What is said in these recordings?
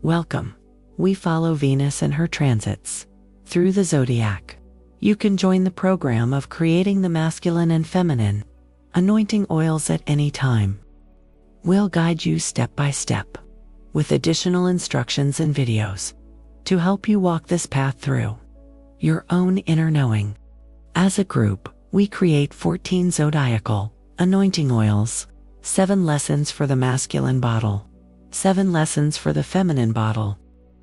Welcome. We follow Venus and her transits through the zodiac. You can join the program of creating the masculine and feminine anointing oils at any time. We'll guide you step by step with additional instructions and videos to help you walk this path through your own inner knowing. As a group, we create 14 zodiacal anointing oils, 7 lessons for the masculine bottle, 7 lessons for the feminine bottle.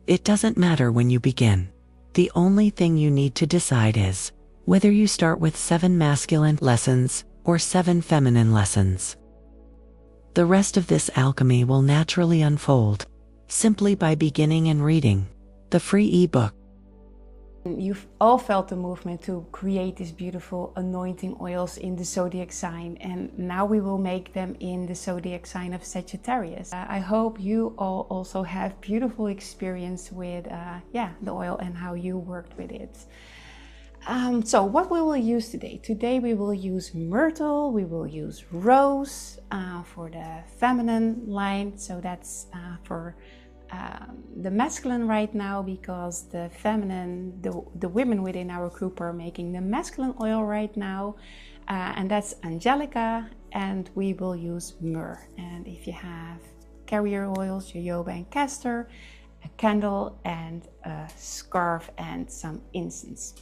It doesn't matter when you begin. The only thing you need to decide is whether you start with 7 masculine lessons or 7 feminine lessons. The rest of this alchemy will naturally unfold simply by beginning and reading the free ebook. You've all felt the movement to create these beautiful anointing oils in the zodiac sign, and now we will make them in the zodiac sign of Sagittarius. I hope you all also have beautiful experience with the oil and how you worked with it. So what we will use today? Today we will use myrtle, we will use rose for the feminine line, so that's for the masculine right now, because the feminine, the women within our group are making the masculine oil right now, and that's Angelica, and we will use myrrh. And if you have carrier oils, jojoba and castor, a candle and a scarf and some incense.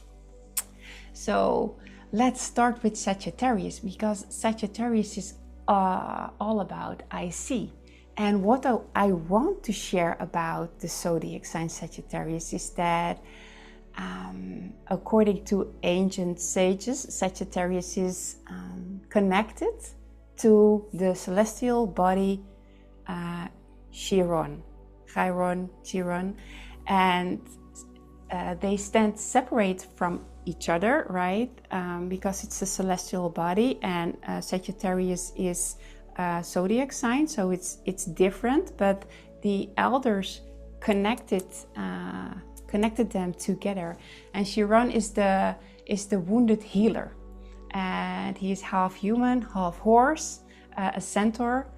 So let's start with Sagittarius, because Sagittarius is all about I see. And what I want to share about the zodiac sign Sagittarius is that according to ancient sages, Sagittarius is connected to the celestial body Chiron, and they stand separate from each other, right? Because it's a celestial body, and Sagittarius is zodiac sign, so it's different, but the elders connected them together. And Chiron is the wounded healer, and he is half human, half horse, a centaur,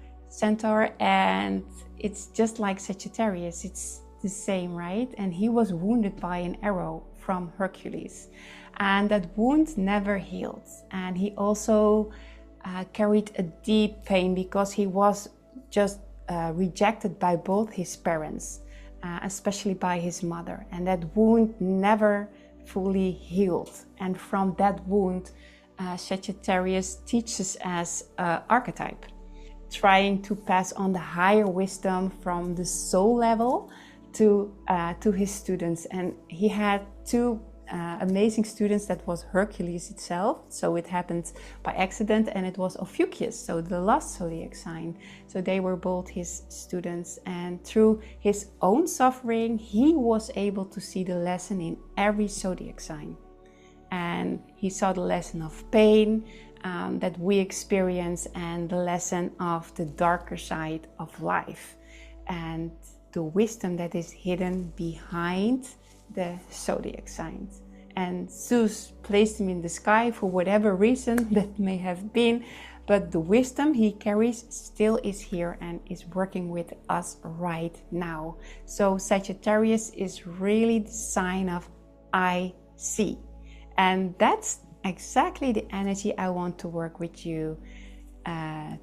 and it's just like Sagittarius. It's the same, right? And he was wounded by an arrow from Hercules, and that wound never healed. And he also carried a deep pain because he was just rejected by both his parents, especially by his mother, and that wound never fully healed. And from that wound, Sagittarius teaches as an archetype, trying to pass on the higher wisdom from the soul level to his students. And he had 2 amazing students. That was Hercules itself, so it happened by accident, and it was Ophiuchus, so the last zodiac sign. So they were both his students, and through his own suffering he was able to see the lesson in every zodiac sign. And he saw the lesson of pain that we experience, and the lesson of the darker side of life, and the wisdom that is hidden behind the zodiac signs. And Zeus placed him in the sky for whatever reason that may have been, but the wisdom he carries still is here and is working with us right now. So Sagittarius is really the sign of I see, and that's exactly the energy I want to work with you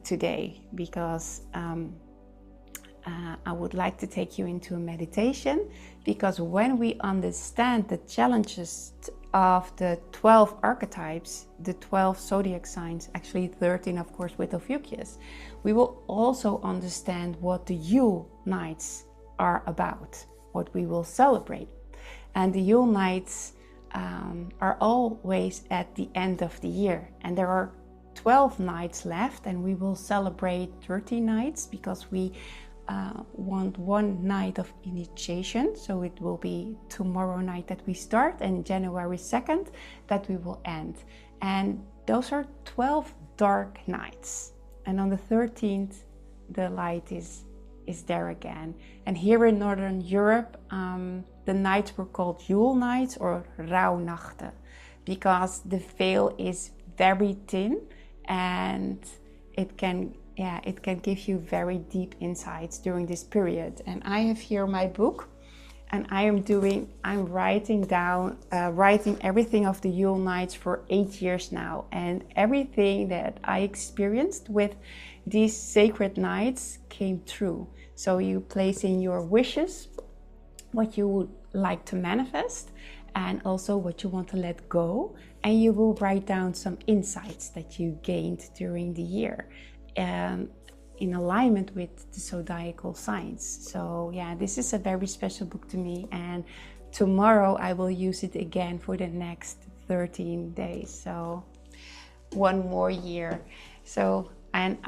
today, because I would like to take you into a meditation, because when we understand the challenges of the 12 archetypes, the 12 zodiac signs, actually 13 of course with Ophiuchus, we will also understand what the Yule nights are about, what we will celebrate. And the Yule nights are always at the end of the year, and there are 12 nights left, and we will celebrate 13 nights because we want 1 night of initiation. So it will be tomorrow night that we start, and January 2nd that we will end. And those are 12 dark nights, and on the 13th the light is there again. And here in Northern Europe the nights were called Yule nights or Rauhnachten, because the veil is very thin and it can yeah, it can give you very deep insights during this period. And I have here my book, and I'm writing down, writing everything of the Yule nights for 8 years now. And everything that I experienced with these sacred nights came true. So you place in your wishes, what you would like to manifest, and also what you want to let go. And you will write down some insights that you gained during the year, in alignment with the zodiacal signs. So yeah, this is a very special book to me, and tomorrow I will use it again for the next 13 days. So 1 more year. So, and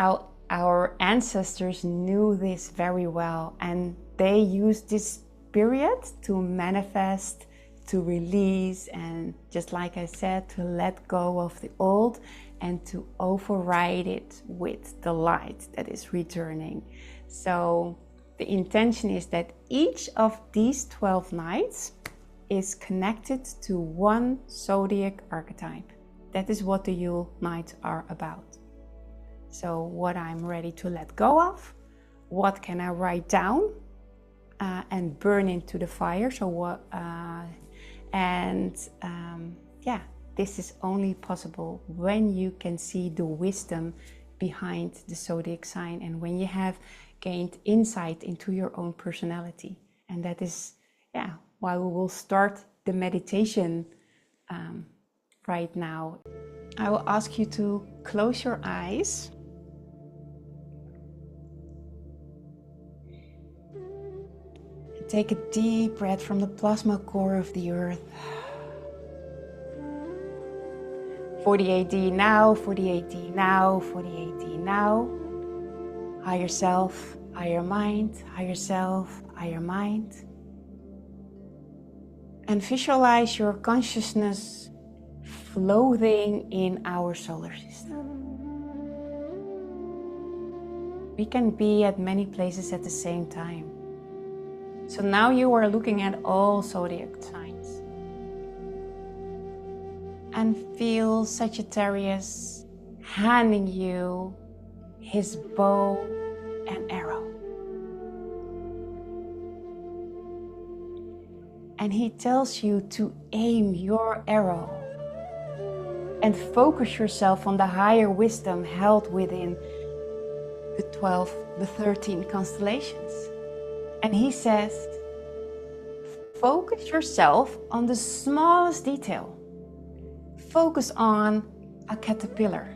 our ancestors knew this very well, and they used this period to manifest, to release, and just like I said, to let go of the old and to override it with the light that is returning. So the intention is that each of these 12 nights is connected to one zodiac archetype. That is what the Yule nights are about. So what I'm ready to let go of, what can I write down and burn into the fire. So what, yeah, this is only possible when you can see the wisdom behind the zodiac sign, and when you have gained insight into your own personality. And that is, yeah, why we will start the meditation right now. I will ask you to close your eyes. And take a deep breath from the plasma core of the earth. 48D now, 48D now, 48D now. Higher self, higher mind, higher self, higher mind. And visualize your consciousness floating in our solar system. We can be at many places at the same time. So now you are looking at all zodiac signs. And feel Sagittarius handing you his bow and arrow. And he tells you to aim your arrow and focus yourself on the higher wisdom held within the 13 constellations. And he says, focus yourself on the smallest detail. Focus on a caterpillar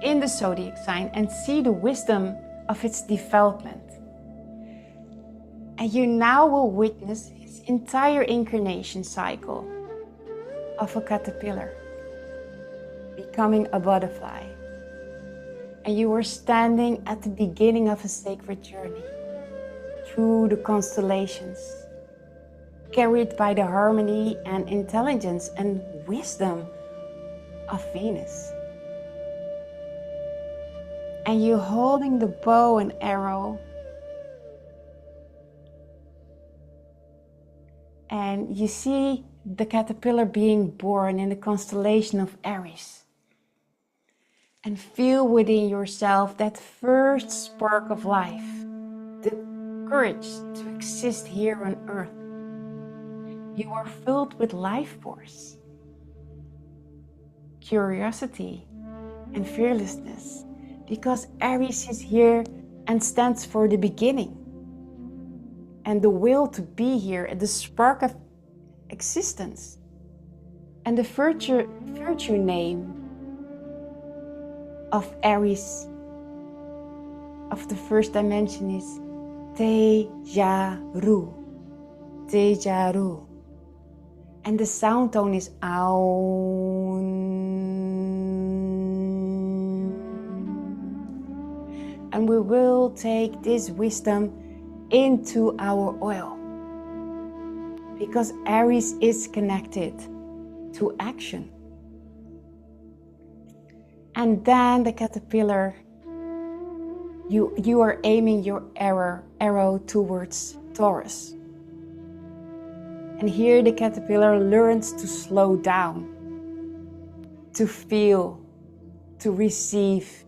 in the zodiac sign and see the wisdom of its development. And you now will witness his entire incarnation cycle of a caterpillar becoming a butterfly. And you are standing at the beginning of a sacred journey through the constellations, carried by the harmony and intelligence and wisdom of Venus. And you holding the bow and arrow, and you see the caterpillar being born in the constellation of Aries. And feel within yourself that first spark of life, the courage to exist here on earth. You are filled with life force, curiosity, and fearlessness, because Aries is here and stands for the beginning, and the will to be here, and the spark of existence. And the virtue name of Aries, of the first dimension, is Tejaru. Tejaru. And the sound tone is Aun. And we will take this wisdom into our oil, because Aries is connected to action. And then the caterpillar, you are aiming your arrow towards Taurus. And here the caterpillar learns to slow down, to feel, to receive,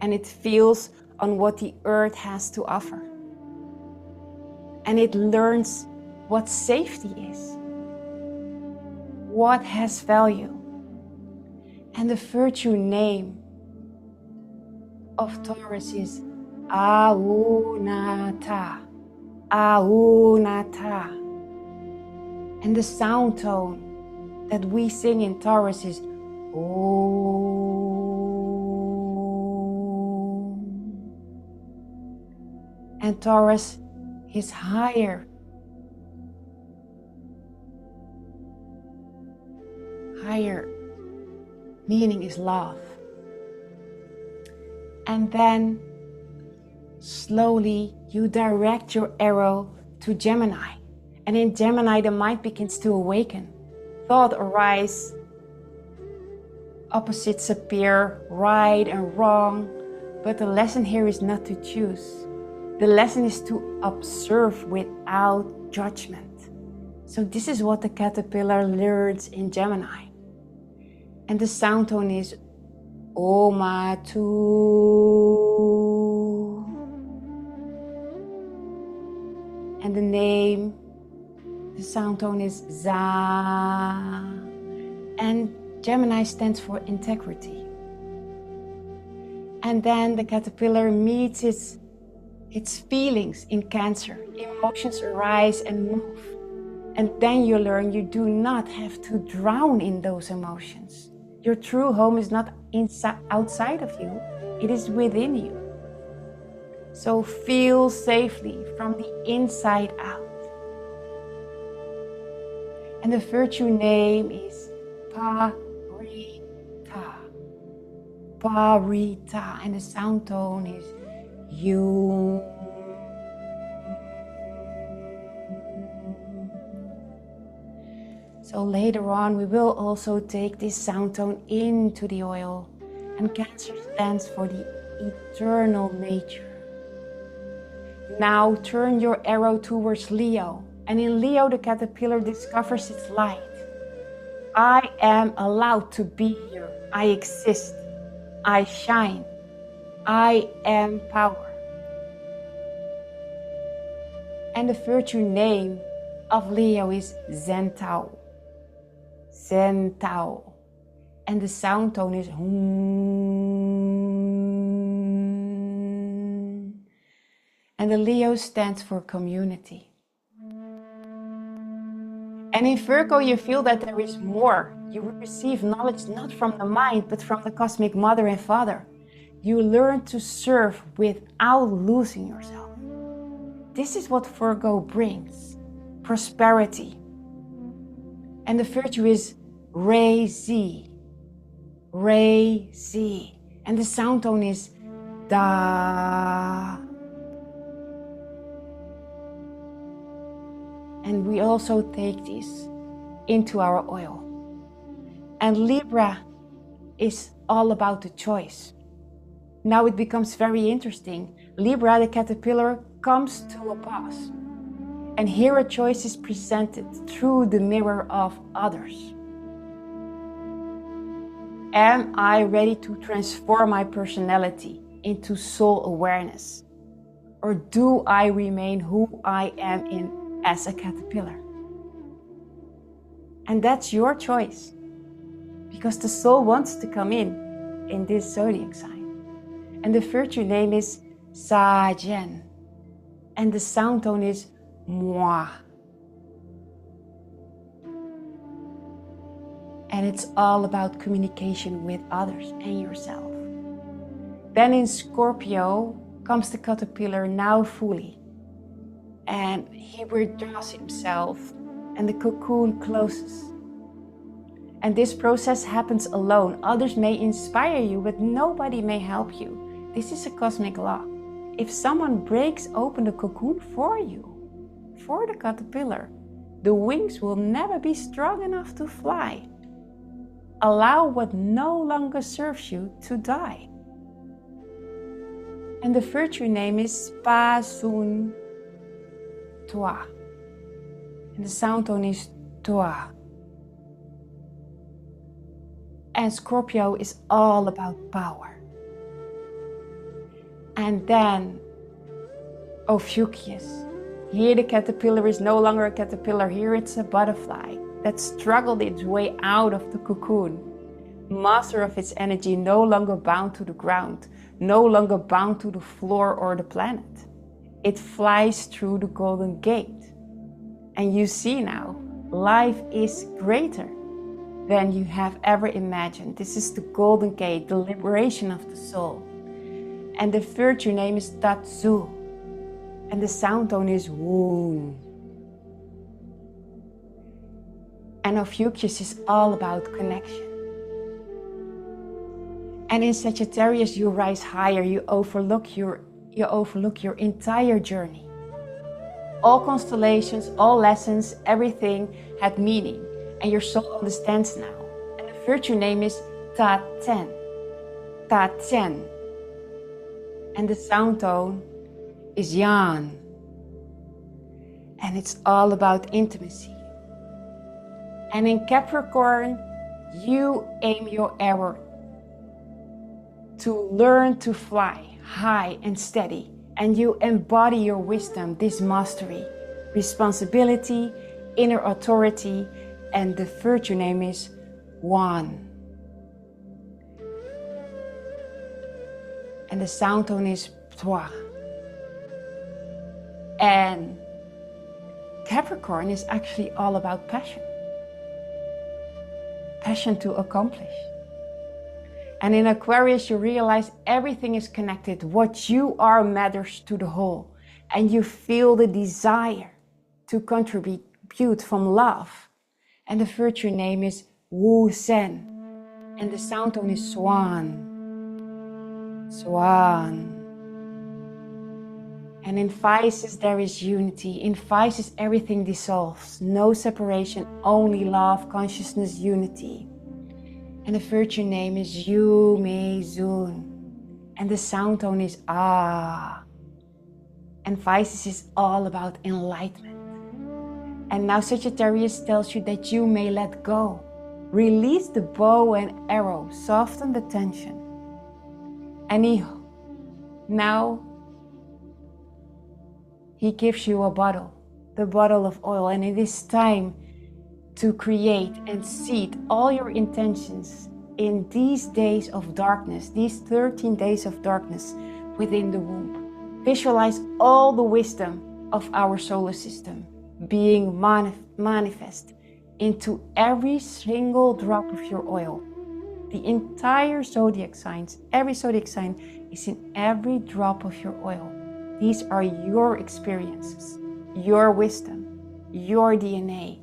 and it feels on what the earth has to offer. And it learns what safety is, what has value. And the virtue name of Taurus is Aunata. Aunata. And the sound tone that we sing in Taurus is Om. And Taurus is higher. Higher meaning is love. And then slowly you direct your arrow to Gemini. And in Gemini the mind begins to awaken. Thought arise, opposites appear, right and wrong. But the lesson here is not to choose. The lesson is to observe without judgment. So this is what the caterpillar learns in Gemini. And the sound tone is Omatu. And the name, the sound tone is Za. And Gemini stands for integrity. And then the caterpillar meets its feelings in Cancer. Emotions arise and move. And then you learn you do not have to drown in those emotions. Your true home is not outside of you, it is within you. So feel safely from the inside out. And the virtue name is Parita. Parita. And the sound tone is You. So later on we will also take this sound tone into the oil. And Cancer stands for the eternal nature. Now turn your arrow towards Leo. And in Leo the caterpillar discovers its light. I am allowed to be here. I exist. I shine. I am power. And the virtue name of Leo is Zentao. Zentao. And the sound tone is Hum. And the Leo stands for community. And in Virgo you feel that there is more. You receive knowledge not from the mind but from the cosmic mother and father. You learn to serve without losing yourself. This is what Virgo brings. Prosperity. And the virtue is Rezi. Rezi. And the sound tone is Da. And we also take this into our oil. And Libra is all about the choice. Now it becomes very interesting. Libra, the caterpillar, comes to a pause. And here a choice is presented through the mirror of others. Am I ready to transform my personality into soul awareness? Or do I remain who I am as a caterpillar? And that's your choice. Because the soul wants to come in this zodiac sign. And the virtue name is Sagen. And the sound tone is Moi. And it's all about communication with others and yourself. Then in Scorpio comes the caterpillar now fully. And he withdraws himself and the cocoon closes. And this process happens alone. Others may inspire you, but nobody may help you. This is a cosmic law. If someone breaks open the cocoon for you, for the caterpillar, the wings will never be strong enough to fly. Allow what no longer serves you to die. And the virtue name is Pasun Toa. And the sound tone is Toa. And Scorpio is all about power. And then Ophiuchus. Here the caterpillar is no longer a caterpillar. Here it's a butterfly that struggled its way out of the cocoon. Master of its energy, no longer bound to the ground, no longer bound to the floor or the planet. It flies through the golden gate. And you see now, life is greater than you have ever imagined. This is the golden gate, the liberation of the soul. And the virtue name is Tatsu. And the sound tone is Woon. And Ophiuchus is all about connection. And in Sagittarius, you rise higher, you overlook your entire journey. All constellations, all lessons, everything had meaning. And your soul understands now. And the virtue name is Ta-ten. Ta-ten. And the sound tone is Yan. And it's all about intimacy. And in Capricorn, you aim your arrow to learn to fly high and steady. And you embody your wisdom, this mastery, responsibility, inner authority, and the virtue name is Wan. And the sound tone is Ptwa. And Capricorn is actually all about passion. Passion to accomplish. And in Aquarius, you realize everything is connected. What you are matters to the whole. And you feel the desire to contribute from love. And the virtue name is Wu Sen. And the sound tone is Swan. Swan. And in Pisces, there is unity. In Pisces, everything dissolves. No separation, only love, consciousness, unity. And the virtue name is Yu Mei Zun. And the sound tone is Ah. And Pisces is all about enlightenment. And now Sagittarius tells you that you may let go. Release the bow and arrow. Soften the tension. And he gives you a bottle. The bottle of oil. And it is time to create and seed all your intentions in these days of darkness, these 13 days of darkness within the womb. Visualize all the wisdom of our solar system being manifest into every single drop of your oil. The entire zodiac signs, every zodiac sign is in every drop of your oil. These are your experiences, your wisdom, your DNA,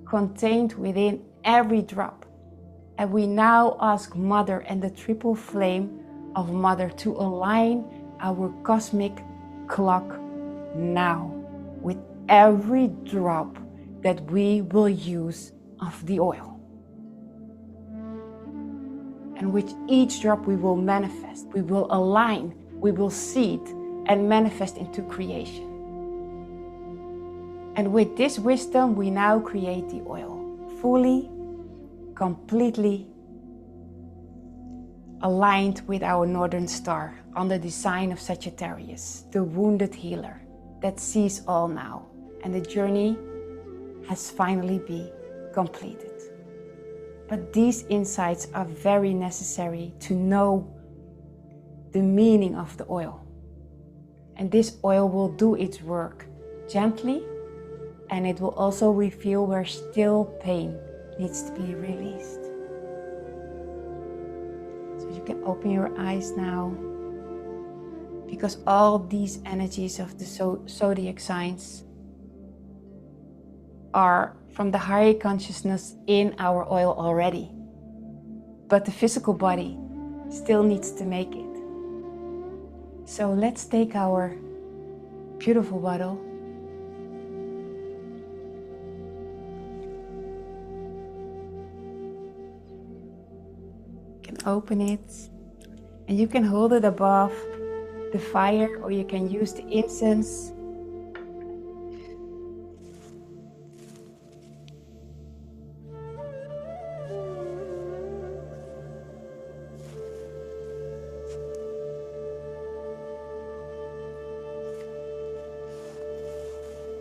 contained within every drop. And we now ask Mother and the triple flame of Mother to align our cosmic clock now with every drop that we will use of the oil. And with each drop we will manifest, we will align, we will seed and manifest into creation. And with this wisdom, we now create the oil, fully, completely aligned with our northern star on the design of Sagittarius, the wounded healer that sees all now. And the journey has finally been completed. But these insights are very necessary to know the meaning of the oil. And this oil will do its work gently, and it will also reveal where still pain needs to be released. So you can open your eyes now, because all these energies of the zodiac signs are from the higher consciousness in our oil already. But the physical body still needs to make it. So let's take our beautiful bottle you can open it, and you can hold it above the fire, or you can use the incense.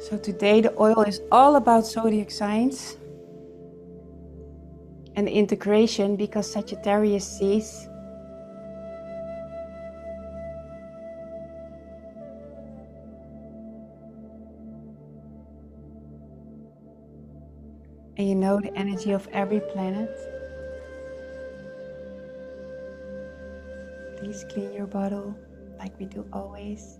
So today the oil is all about zodiac signs and integration, because Sagittarius sees and you know the energy of every planet. Please clean your bottle like we do always.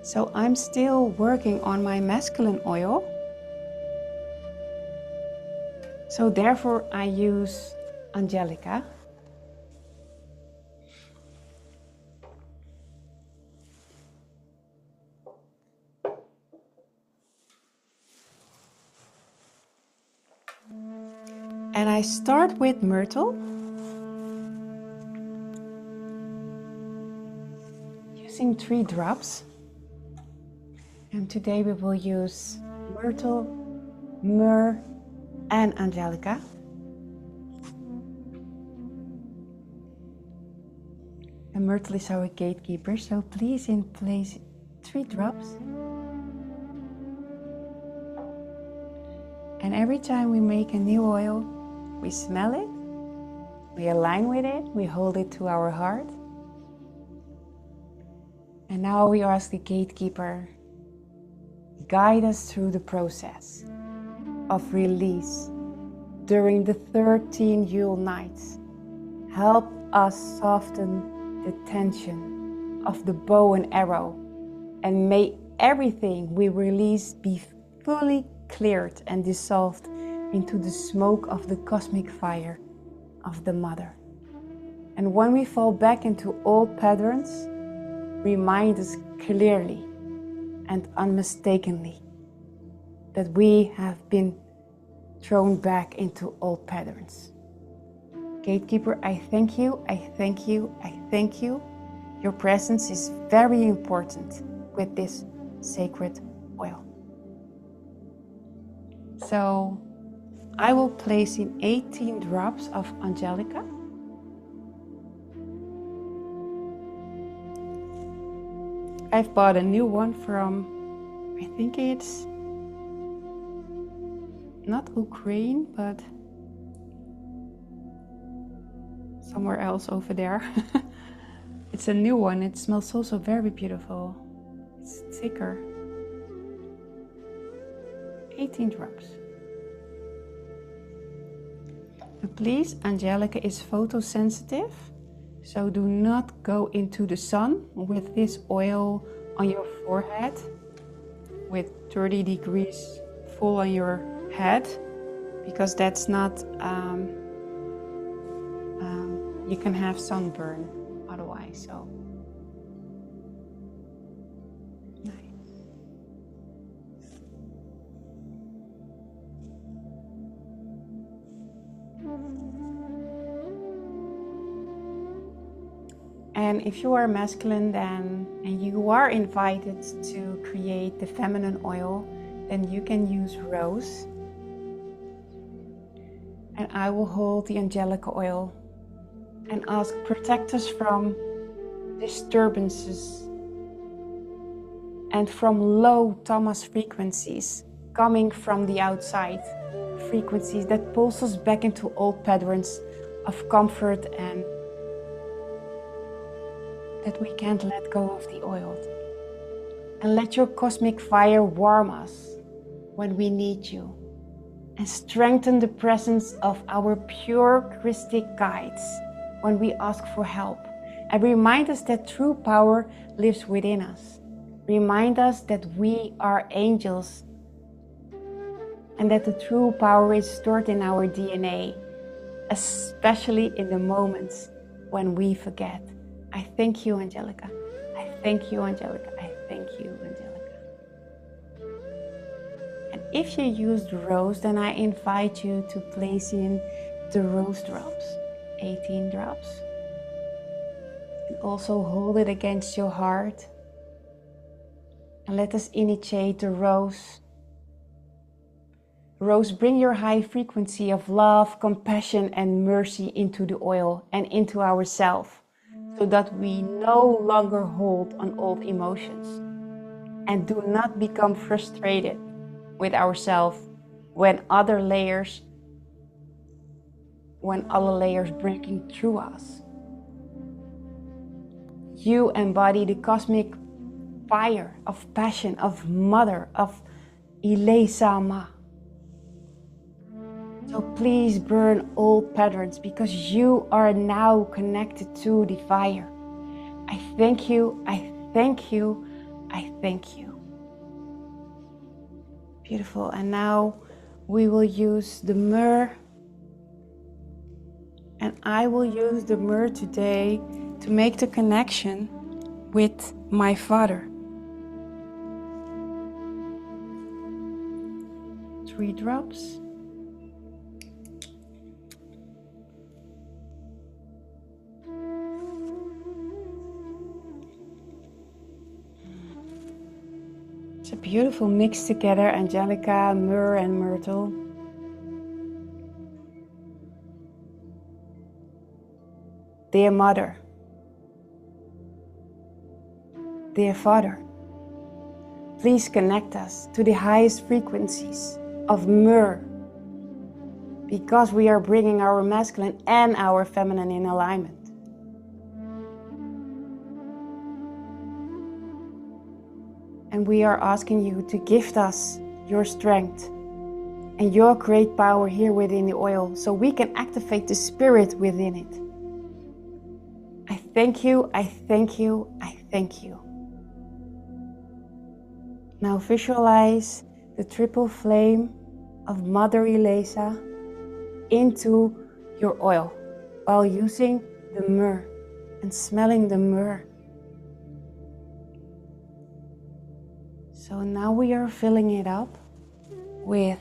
So I'm still working on my masculine oil. So therefore I use Angelica. And I start with myrtle. Using 3 drops. And today we will use myrtle, myrrh and Angelica. And myrtle is our gatekeeper, so please in place 3 drops. And every time we make a new oil, we smell it, we align with it, we hold it to our heart. And now we ask the gatekeeper, guide us through the process of release during the 13 Yule nights. Help us soften the tension of the bow and arrow, and may everything we release be fully cleared and dissolved into the smoke of the cosmic fire of the Mother. And when we fall back into old patterns, remind us clearly and unmistakably that we have been thrown back into old patterns. Gatekeeper, I thank you, I thank you, I thank you. Your presence is very important with this sacred oil. So I will place in 18 drops of Angelica. I've bought a new one from, I think it's not Ukraine, but somewhere else over there. It's a new one. It smells also very beautiful. It's thicker. 18 drops. And please, Angelica is photosensitive, so do not go into the sun with this oil on your forehead with 30 degrees full on your head, because that's not, you can have sunburn otherwise. So nice. And if you are masculine then, and you are invited to create the feminine oil, then you can use rose. And I will hold the Angelica oil and ask, protect us from disturbances and from low Thomas frequencies coming from the outside, frequencies that pulls us back into old patterns of comfort and that we can't let go of the oil. And let your cosmic fire warm us when we need you, and strengthen the presence of our pure Christic guides when we ask for help. And remind us that true power lives within us. Remind us that we are angels and that the true power is stored in our DNA, especially in the moments when we forget. I thank you, Angelica. I thank you, Angelica. I thank you, Angelica. And if you used rose, then I invite you to place in the rose drops, 18 drops. And also hold it against your heart. And let us initiate the rose Rose, bring your high frequency of love, compassion, and mercy into the oil and into ourselves, so that we no longer hold on old emotions and do not become frustrated with ourselves when other layers breaking through us. You embody the cosmic fire of passion, of mother, of Ilesama. So please burn old patterns, because you are now connected to the fire. I thank you, I thank you, I thank you. Beautiful. And now we will use the myrrh. And I will use the myrrh today to make the connection with my father. 3 drops. It's a beautiful mix together, angelica, myrrh and myrtle. Dear Mother, dear Father, please connect us to the highest frequencies of myrrh, because we are bringing our masculine and our feminine in alignment. And we are asking you to gift us your strength and your great power here within the oil, so we can activate the spirit within it. I thank you, I thank you, I thank you. Now visualize the triple flame of Mother Ilesa into your oil while using the myrrh and smelling the myrrh. So now we are filling it up with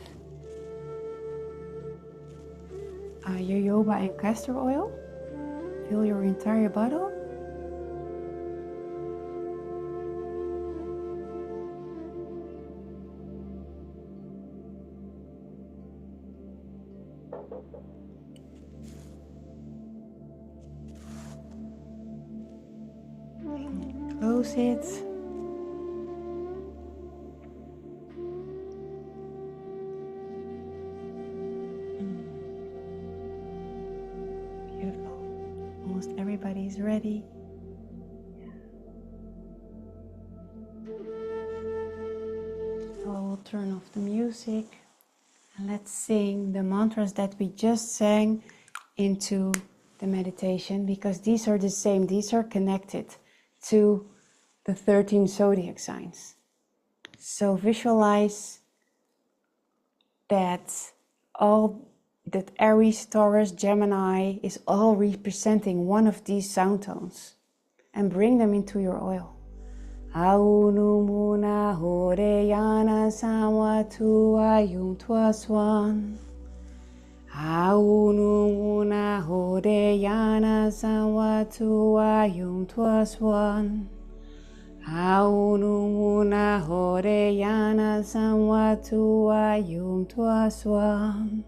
jojoba and castor oil. Fill your entire bottle. Close it. Almost everybody is ready. So I will turn off the music and let's sing the mantras that we just sang into the meditation, because these are the same, these are connected to the 13 zodiac signs. So visualize that Aries, Taurus, Gemini is all representing one of these sound tones, and bring them into your oil. Aunumuna horeyana samwatu ayum tuaswan. Aunumuna horeyana samwatu ayum tuaswan. Aunumuna horeyana samwatu ayum tuaswan.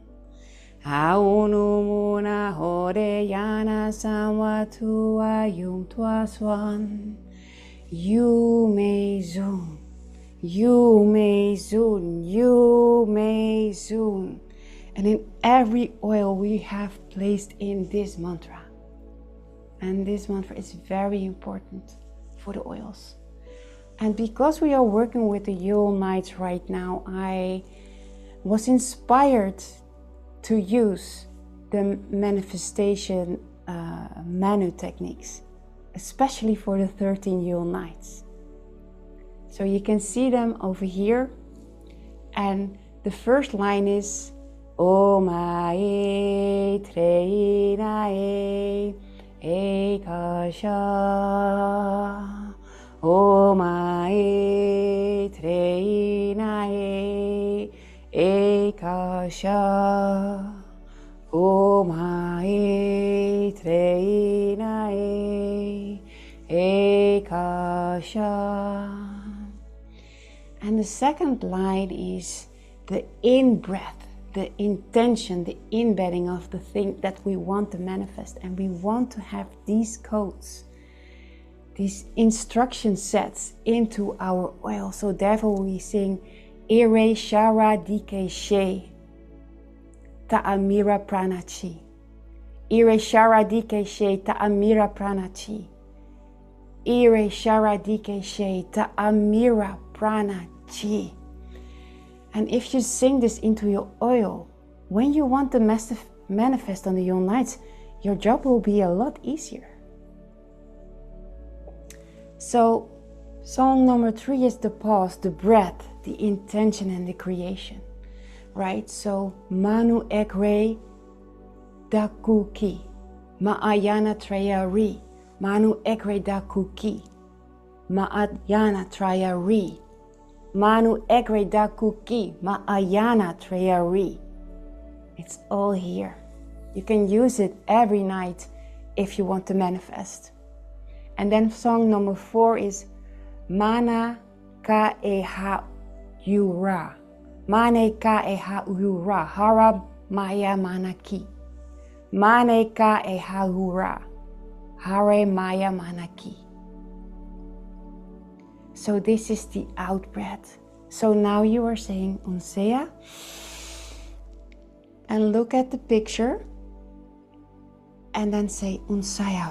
Aunumuna horeyana samwatu ayum tuaswan. You may soon, you may soon, you may soon. And in every oil we have placed in this mantra. And this mantra is very important for the oils. And because we are working with the Yule nights right now, I was inspired to use the manifestation manu techniques, especially for the 13 Yule nights. So you can see them over here. And the first line is O Mae Treinae Ekasha. O Mae Treinae Ekasha. O Mae Treinae Ekasha. And the second line is the in-breath, the intention, the embedding of the thing that we want to manifest. And we want to have these codes, these instruction sets into our oil. So therefore we sing Ere Shara Dike She Ta'amira Pranachi. Ire Shara Dike She Ta'amira Pranachi. Ire Shara Dike She Ta'amira Pranachi. And if you sing this into your oil, when you want to manifest on the Yule nights, your job will be a lot easier. So, song number 3 is the pause, the breath, the intention, and the creation. Right? So, Manu Ekre Dakuki, Ma'ayana Trayari, Manu Ekre Dakuki, Ma'ayana Trayari. Manu Ekre Dakuki, Ma'ayana Trayari. It's all here. You can use it every night if you want to manifest. And then song number 4 is Mana Ka Eha Yura. Mane Ka Eha Yura. Hara Maya Manaki. Mane Ka Eha Yura. Hare Maya Manaki. So this is the out breath. So now you are saying Unsea. And look at the picture. And then say Unsaya.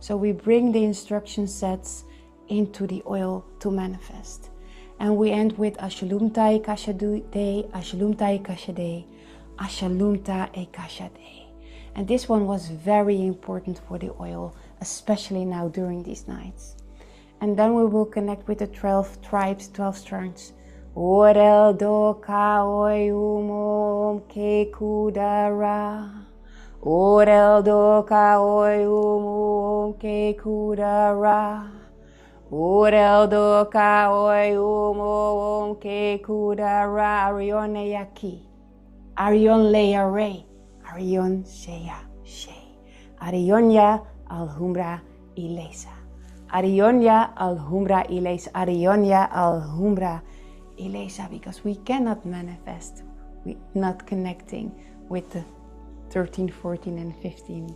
So we bring the instruction sets into the oil to manifest. And we end with Ashalumta Ekashade, Ashalumta Ekashade, Ashalumta Ekashade. And this one was very important for the oil, especially now during these nights. And then we will connect with the 12 tribes, 12 strands. Orel do ka oyumom ke kudara. Orel do ka oyumom ke kudara. Orel do ka oyumom ke kudara. Arion yaki. Arion leare. Arion sheya she. Arionya alhumbra ilesa. Arionya alhumbra ilesa. Arionya alhumbra ilesa. Because we cannot manifest, we not connecting with the 13, 14 and 15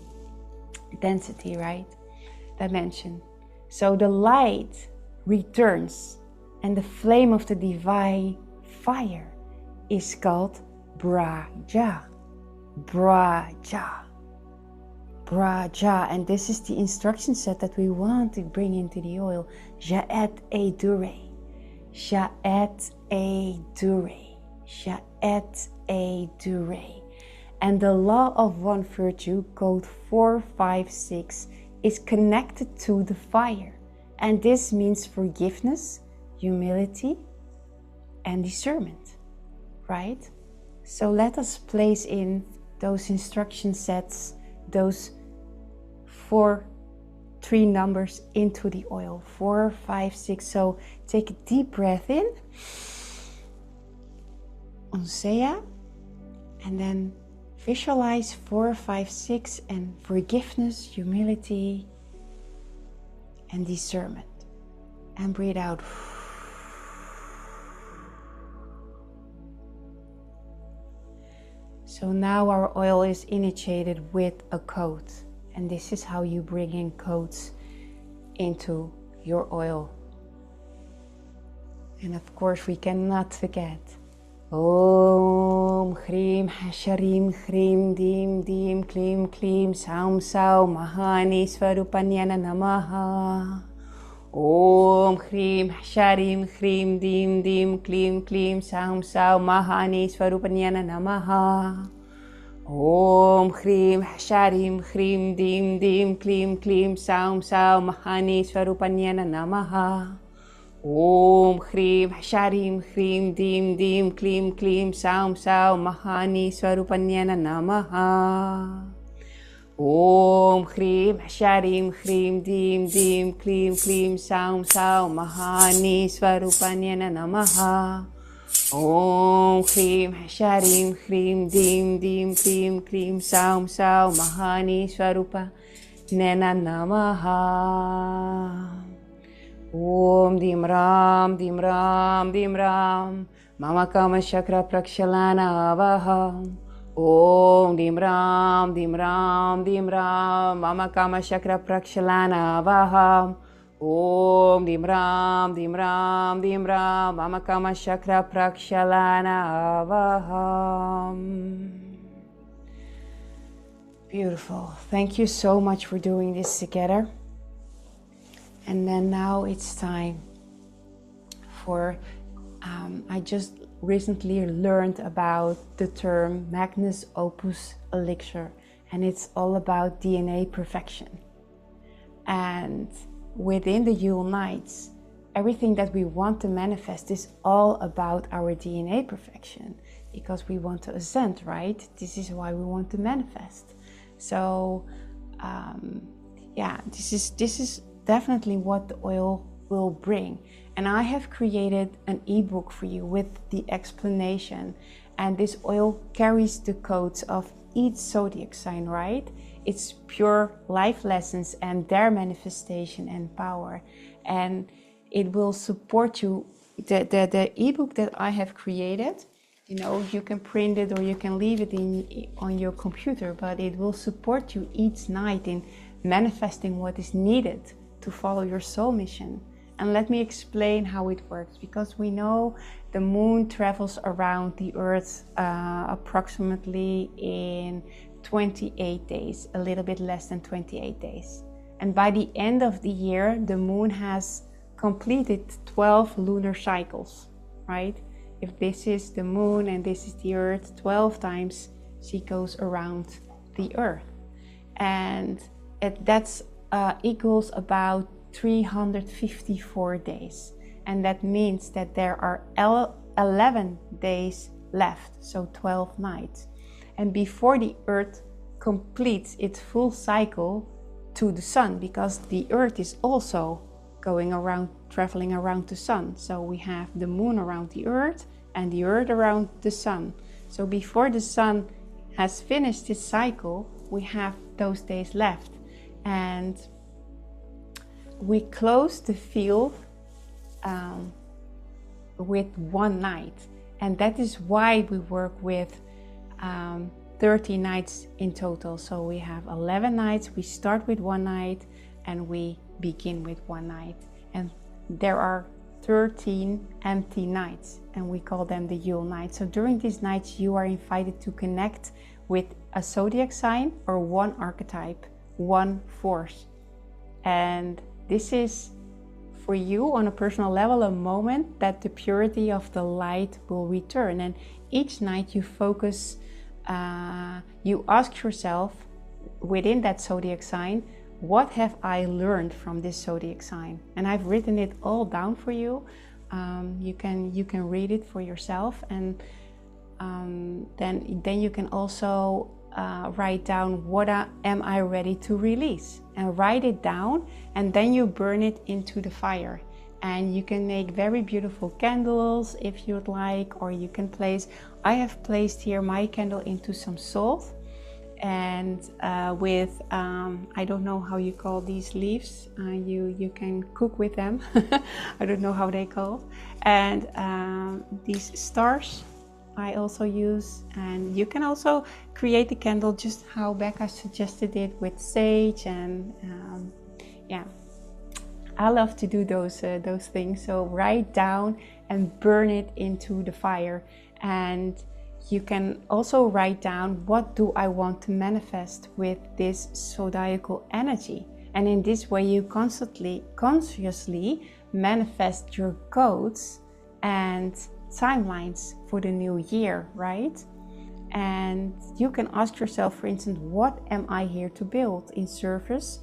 density, right? Dimension. So the light returns and the flame of the divine fire is called Braja. Braja. Braja. And this is the instruction set that we want to bring into the oil. Ja'et e dure. Ja'et e dure. Ja'et e dure. And the law of one virtue, code 456, is connected to the fire. And this means forgiveness, humility, and discernment, right? So let us place in those instruction sets, those 3 numbers into the oil. 4, 5, 6. So take a deep breath in. Unsea. And then visualize 4, 5, 6 and forgiveness, humility, and discernment. And breathe out. So now our oil is initiated with a code. And this is how you bring in codes into your oil. And of course we cannot forget. Om Hrim Hasharim Hrim Dim Dim Klim Klim Saum Sau Mahani Swarupanyana Namaha. Om Hrim Hasharim Hrim Dim Dim Klim Klim Saum Sau Mahani Swarupanyana Namaha. Om Hrim Hasharim Hrim Dim Dim Klim Klim Saum Sau Mahani Swarupanyana Namaha. Om Hrim Hasharim Hrim Dim Dim Klim Klim Saum Sau Mahani Swarupanyana Namaha. Om Hrim Hasharim Hrim Dim Dim Klim Klim Saum Sau Mahani Swarupanyana Namaha. Om Hrim Hasharim Hrim Dim Dim Klim Klim Saum Sau Mahani Swarupanyana Namaha. Om Dim Ram, Dim Ram, Dim Ram. Mama Kama Chakra Prakshalana Avaham. Om Dim Ram, Dim Ram, Dim Ram. Mama Kama Chakra Prakshalana Avaham. Om Dim Ram, Dim Ram, Dim Ram. Mama Kama Chakra Prakshalana Avaham. Beautiful. Thank you so much for doing this together. And then now it's time for, I just recently learned about the term Magnus Opus Elixir, and it's all about DNA perfection. And within the Yule nights, everything that we want to manifest is all about our DNA perfection, because we want to ascend, right? This is why we want to manifest. So yeah, this is definitely what the oil will bring. And I have created an ebook for you with the explanation, and this oil carries the codes of each zodiac sign, right? It's pure life lessons and their manifestation and power, and it will support you. The ebook that I have created, you know, you can print it or you can leave it on your computer, but it will support you each night in manifesting what is needed to follow your soul mission. And let me explain how it works, because we know the moon travels around the earth approximately in 28 days, a little bit less than 28 days. And by the end of the year, the moon has completed 12 lunar cycles, right? If this is the moon and this is the earth, 12 times she goes around the earth. And that's equals about 354 days. And that means that there are 11 days left, so 12 nights. And before the earth completes its full cycle to the sun, because the earth is also going around, traveling around the sun. So we have the moon around the earth and the earth around the sun. So before the sun has finished its cycle, we have those days left. And we close the field with one night. And that is why we work with 30 nights in total. So we have 11 nights, we start with one night and we begin with one night. And there are 13 empty nights, and we call them the Yule nights. So during these nights you are invited to connect with a zodiac sign or one archetype, one force. And this is for you on a personal level a moment that the purity of the light will return. And each night you focus, you ask yourself within that zodiac sign, what have I learned from this zodiac sign? And I've written it all down for you. You can read it for yourself, and then you can also write down what am I ready to release, and write it down, and then you burn it into the fire. And you can make very beautiful candles if you'd like, or you can place, I have placed here my candle into some salt, and with I don't know how you call these leaves, you can cook with them. I don't know how they call. And these stars I also use, and you can also create the candle just how Becca suggested it, with sage. And yeah, I love to do those things. So write down and burn it into the fire. And you can also write down, what do I want to manifest with this zodiacal energy? And in this way you consciously manifest your codes and timelines for the new year, right? And you can ask yourself, for instance, what am I here to build in service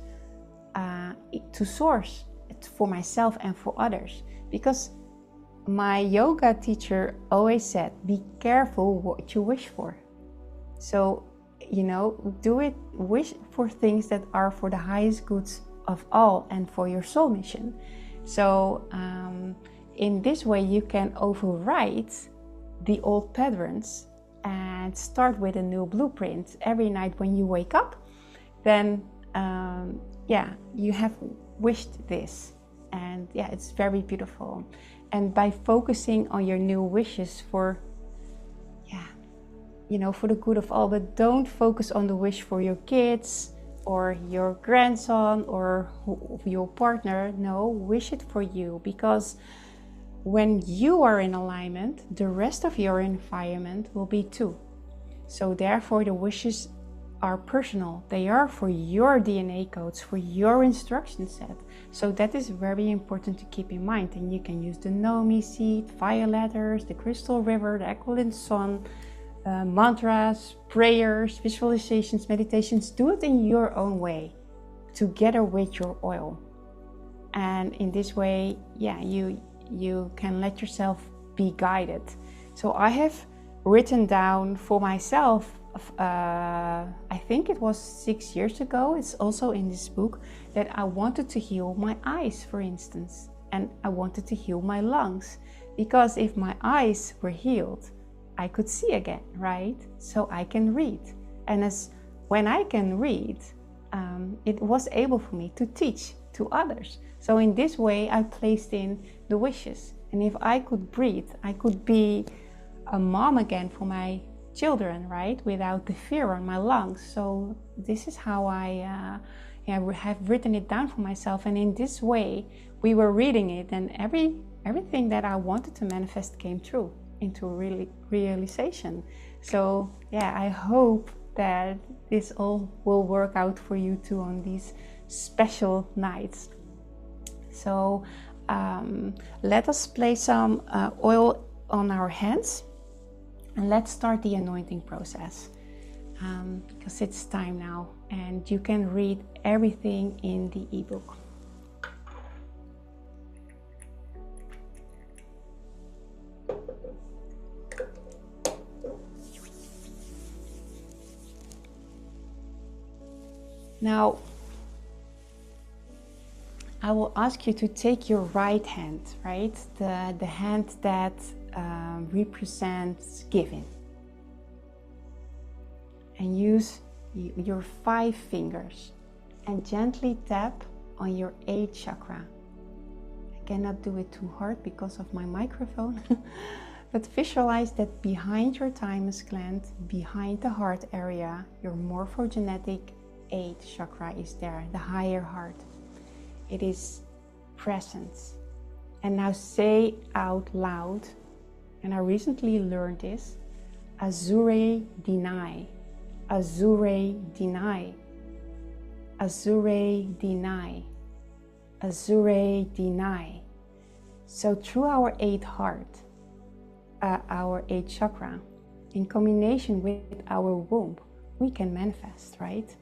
to source for myself and for others? Because my yoga teacher always said, be careful what you wish for. So, you know, wish for things that are for the highest goods of all and for your soul mission. So in this way you can overwrite the old patterns and start with a new blueprint every night when you wake up. Then yeah, you have wished this, And yeah, it's very beautiful. And by focusing on your new wishes for, for the good of all, but don't focus on the wish for your kids or your grandson or your partner. No, wish it for you, because when you are in alignment, the rest of your environment will be too. So therefore the wishes are personal. They are for your DNA codes, for your instruction set. So that is very important to keep in mind. And you can use the Nomi seed, fire letters, the crystal river, the aquiline sun, mantras, prayers, visualizations, meditations. Do it in your own way, together with your oil. And in this way, you can let yourself be guided. So I have written down for myself, I think it was 6 years ago, it's also in this book, that I wanted to heal my eyes, for instance, and I wanted to heal my lungs, because if my eyes were healed, I could see again, right? So I can read. And when I can read, it was able for me to teach to others. So in this way, I placed in the wishes. And if I could breathe, I could be a mom again for my children, right? Without the fear on my lungs. So this is how I have written it down for myself. And in this way, we were reading it, and everything that I wanted to manifest came true into realization. So yeah, I hope that this all will work out for you too on these special nights. So let us place some oil on our hands, and let's start the anointing process, because it's time now, and you can read everything in the ebook. Now, I will ask you to take your right hand, right? The hand that represents giving. And use your 5 fingers and gently tap on your 8th chakra. I cannot do it too hard because of my microphone. But visualize that behind your thymus gland, behind the heart area, your morphogenetic 8th chakra is there, the higher heart. It is presence. And now say out loud, and I recently learned this, Azure Dinai, Azure Dinai, Azure Dinai, Azure Dinai. So through our 8th heart, our 8th chakra, in combination with our womb, we can manifest, right?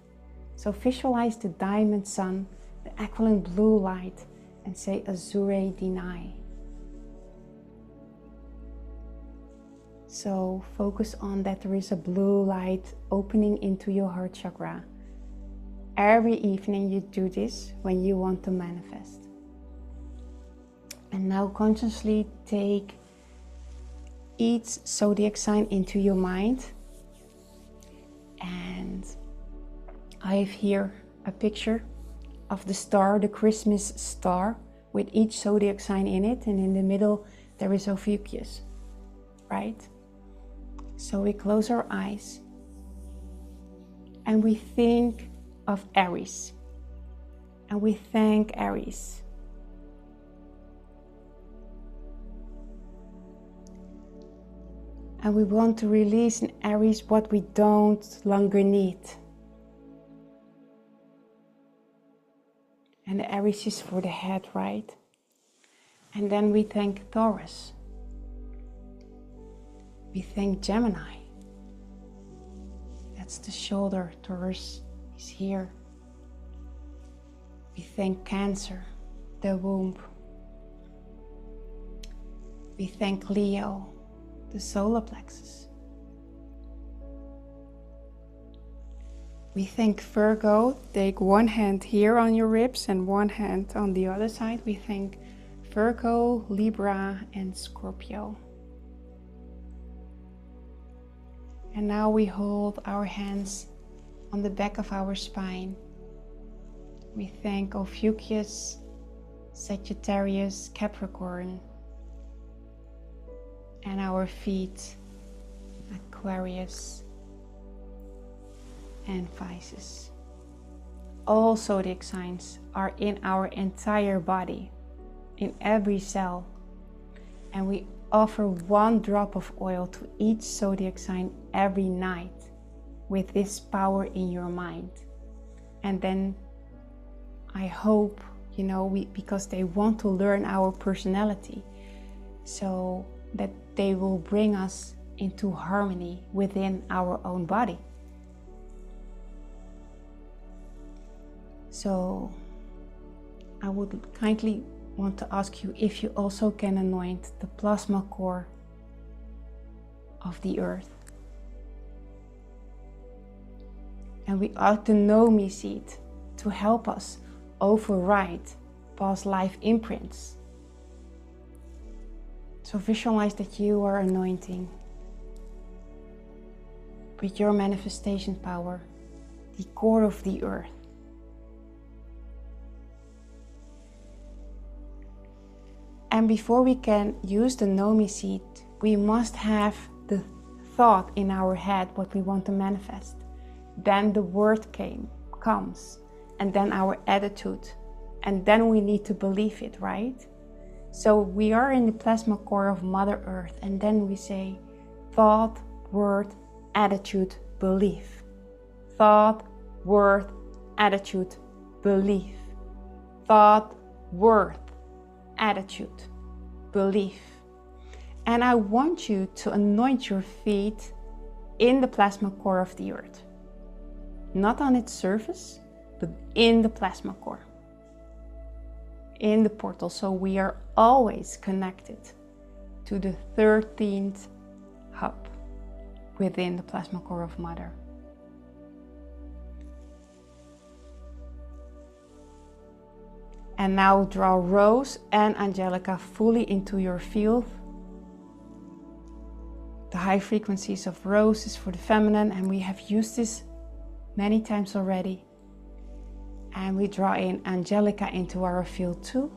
So visualize the diamond sun, the aquiline blue light, and say Azure Dinai. So focus on that there is a blue light opening into your heart chakra. Every evening you do this when you want to manifest. And now consciously take each zodiac sign into your mind. And I have here a picture of the star, the Christmas star, with each zodiac sign in it, and in the middle there is Ophiuchus, right? So we close our eyes and we think of Aries, and we thank Aries. And we want to release in Aries what we don't longer need. And the Aries is for the head, right? And then we thank Taurus. We thank Gemini. That's the shoulder. Taurus is here. We thank Cancer, the womb. We thank Leo, the solar plexus. We thank Virgo. Take one hand here on your ribs and one hand on the other side. We thank Virgo, Libra, and Scorpio. And now we hold our hands on the back of our spine. We thank Ophiuchus, Sagittarius, Capricorn, and our feet, Aquarius and Pisces. All zodiac signs are in our entire body, in every cell, and we offer 1 drop of oil to each zodiac sign every night with this power in your mind. And then I hope, you know, because they want to learn our personality, so that they will bring us into harmony within our own body. So I would kindly want to ask you if you also can anoint the plasma core of the earth. And we add the know me seed to help us override past life imprints. So visualize that you are anointing with your manifestation power the core of the earth. And before we can use the know me seed, we must have the thought in our head what we want to manifest. Then the word comes, and then our attitude, and then we need to believe it, right? So we are in the plasma core of Mother Earth, and then we say thought, word, attitude, belief. Thought, word, attitude, belief. Thought, word, attitude, belief. And I want you to anoint your feet in the plasma core of the earth. Not on its surface, but in the plasma core. In the portal, so we are always connected to the 13th hub within the plasma core of Mother. And now draw Rose and Angelica fully into your field. The high frequencies of Rose is for the feminine, and we have used this many times already. And we draw in Angelica into our field too.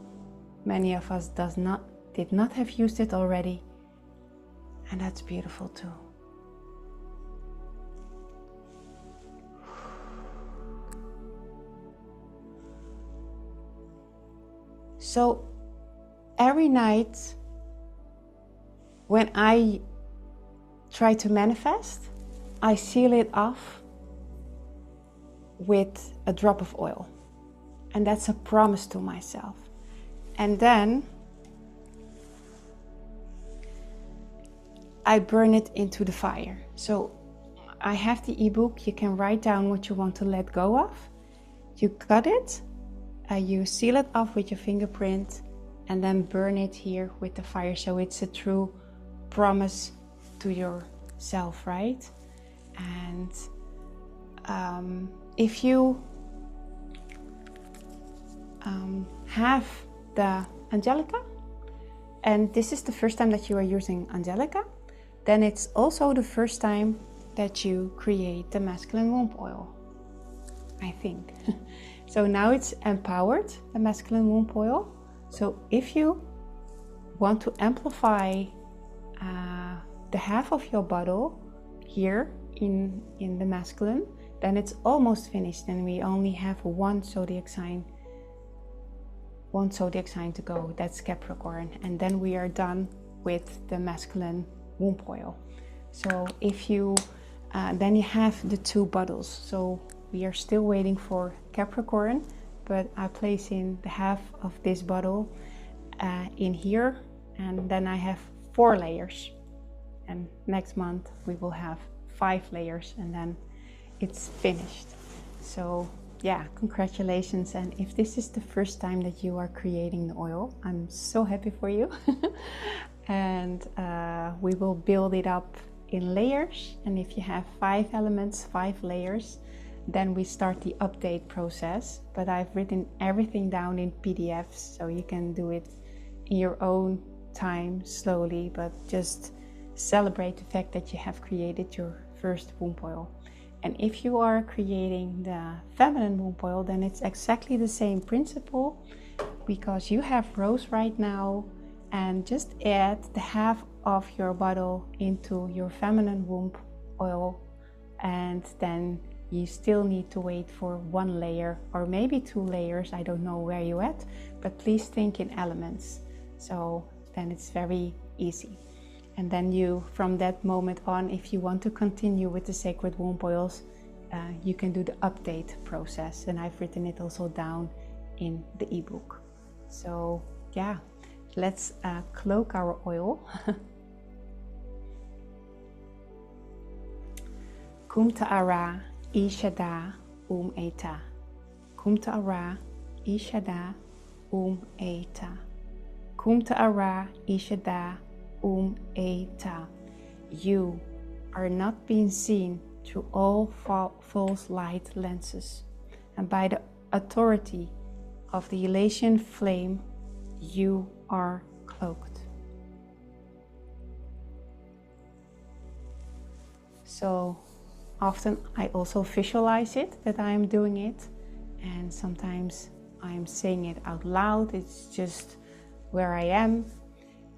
Many of us did not have used it already, and that's beautiful too. So every night when I try to manifest, I seal it off with a drop of oil. And that's a promise to myself. And then I burn it into the fire. So I have the ebook. You can write down what you want to let go of. You cut it, you seal it off with your fingerprint, and then burn it here with the fire. So it's a true promise to yourself, right? And if you have the Angelica, and this is the first time that you are using Angelica, then it's also the first time that you create the masculine womb oil, I think. So now it's empowered, the masculine womb oil. So if you want to amplify the half of your bottle here in the masculine, then it's almost finished, and we only have one zodiac sign to go. That's Capricorn, and then we are done with the masculine womb oil. So if you then you have the 2 bottles. So we are still waiting for Capricorn, but I place in the half of this bottle in here, and then I have 4 layers, and next month we will have 5 layers, and then it's finished. So yeah, congratulations. And if this is the first time that you are creating the oil, I'm so happy for you. And we will build it up in layers, and if you have 5 elements, 5 layers, then we start the update process. But I've written everything down in PDFs, so you can do it in your own time, slowly, but just celebrate the fact that you have created your first womb oil. And if you are creating the feminine womb oil, then it's exactly the same principle. because you have rose right now, and just add the half of your bottle into your feminine womb oil, and then you still need to wait for 1 layer or maybe 2 layers. I don't know where you're at, but please think in elements. So then it's very easy. And then you, from that moment on, if you want to continue with the Sacred Womb Oils, you can do the update process. And I've written it also down in the ebook. So yeah, let's cloak our oil. Kum ta'ara ishada eta. Kum ta'ara ishada eta. Kum ta'ara ishada eta. You are not being seen through all false light lenses, and by the authority of the Elation flame, you are cloaked. So often I also visualize it, that I am doing it, and sometimes I'm saying it out loud. It's just where I am.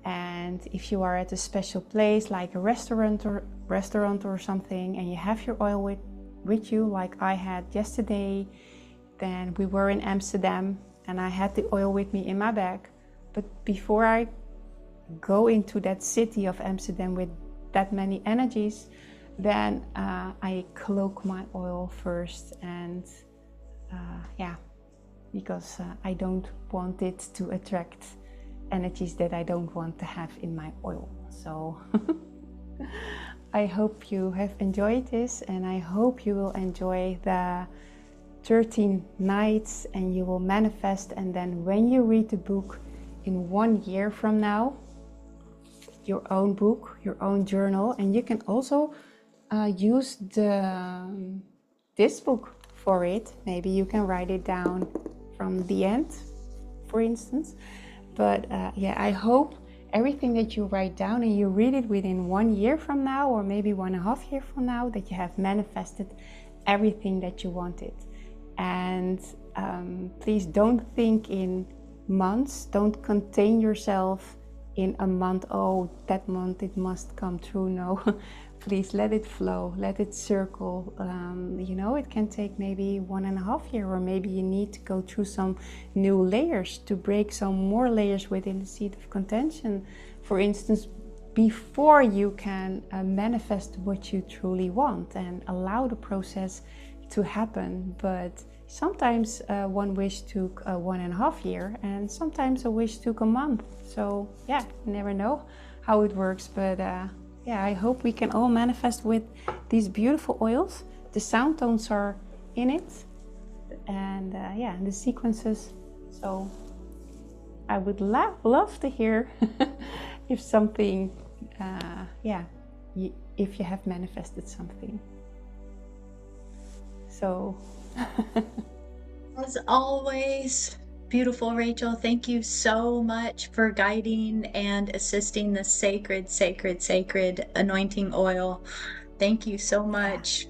And if you are at a special place like a restaurant or something, and you have your oil with you, like I had yesterday, then we were in Amsterdam and I had the oil with me in my bag. But before I go into that city of Amsterdam with that many energies, then I cloak my oil first, and yeah, because I don't want it to attract energies that I don't want to have in my oil. So I hope you have enjoyed this, and I hope you will enjoy the 13 nights and you will manifest. And then when you read the book in 1 year from now, your own book, your own journal, and you can also use this book for it. Maybe you can write it down from the end, for instance. But yeah, I hope everything that you write down and you read it within 1 year from now, or maybe 1.5 years from now, that you have manifested everything that you wanted. And please don't think in months. Don't contain yourself in a month. Oh, that month it must come true. No, please let it flow, let it circle. You know, it can take maybe 1.5 years, or maybe you need to go through some new layers to break some more layers within the seed of contention, for instance, before you can manifest what you truly want, and allow the process to happen. But sometimes one wish took 1.5 years, and sometimes a wish took a month. So yeah, you never know how it works. But yeah, I hope we can all manifest with these beautiful oils. The sound tones are in it, and yeah, the sequences. So I would love to hear if something, yeah, if you have manifested something. So as always, beautiful Rachel, thank you so much for guiding and assisting the sacred anointing oil. Thank you so much.